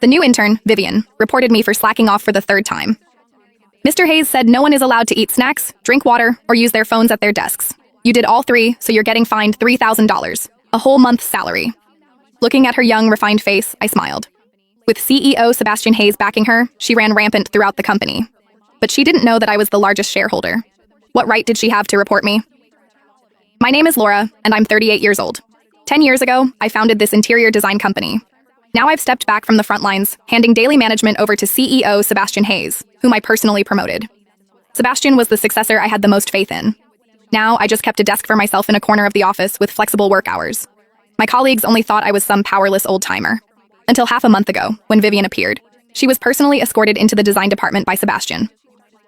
The new intern, Vivian, reported me for slacking off for the third time. Mr. Hayes said no one is allowed to eat snacks, drink water, or use their phones at their desks. You did all three, so you're getting fined $3,000, a whole month's salary. Looking at her young, refined face, I smiled. With CEO Sebastian Hayes backing her, she ran rampant throughout the company. But she didn't know that I was the largest shareholder. What right did she have to report me? My name is Laura, and I'm 38 years old. 10 years ago, I founded this interior design company. Now I've stepped back from the front lines, handing daily management over to CEO Sebastian Hayes, whom I personally promoted. Sebastian was the successor I had the most faith in. Now I just kept a desk for myself in a corner of the office with flexible work hours. My colleagues only thought I was some powerless old-timer. Until half a month ago, when Vivian appeared. She was personally escorted into the design department by Sebastian.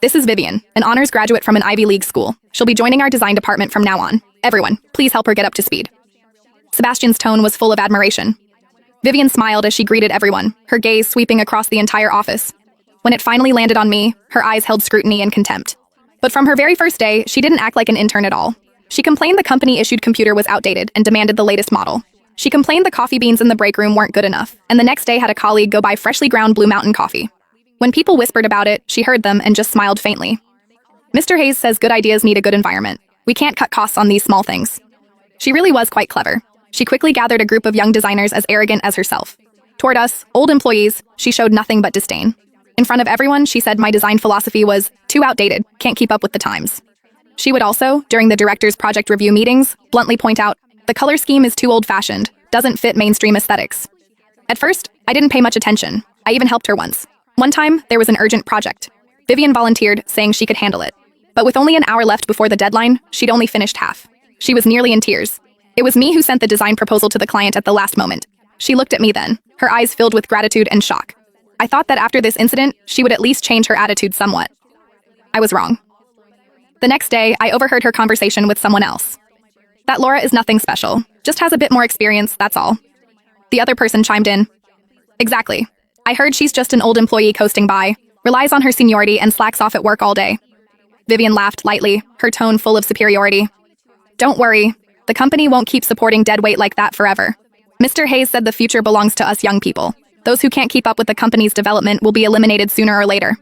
This is Vivian, an honors graduate from an Ivy League school. She'll be joining our design department from now on. Everyone, please help her get up to speed. Sebastian's tone was full of admiration. Vivian smiled as she greeted everyone, her gaze sweeping across the entire office. When it finally landed on me, her eyes held scrutiny and contempt. But from her very first day, she didn't act like an intern at all. She complained the company-issued computer was outdated and demanded the latest model. She complained the coffee beans in the break room weren't good enough, and the next day had a colleague go buy freshly ground Blue Mountain coffee. When people whispered about it, she heard them and just smiled faintly. Mr. Hayes says good ideas need a good environment. We can't cut costs on these small things. She really was quite clever. She quickly gathered a group of young designers as arrogant as herself. Toward us, old employees, she showed nothing but disdain. In front of everyone, she said my design philosophy was too outdated, can't keep up with the times. She would also, during the director's project review meetings, bluntly point out, the color scheme is too old-fashioned, doesn't fit mainstream aesthetics. At first, I didn't pay much attention. I even helped her once. One time, there was an urgent project. Vivian volunteered, saying she could handle it. But with only an hour left before the deadline, she'd only finished half. She was nearly in tears. It was me who sent the design proposal to the client at the last moment. She looked at me then, her eyes filled with gratitude and shock. I thought that after this incident, she would at least change her attitude somewhat. I was wrong. The next day, I overheard her conversation with someone else. That Laura is nothing special, just has a bit more experience, that's all. The other person chimed in. Exactly. I heard she's just an old employee coasting by, relies on her seniority and slacks off at work all day. Vivian laughed lightly, her tone full of superiority. Don't worry. The company won't keep supporting deadweight like that forever. Mr. Hayes said the future belongs to us young people. Those who can't keep up with the company's development will be eliminated sooner or later.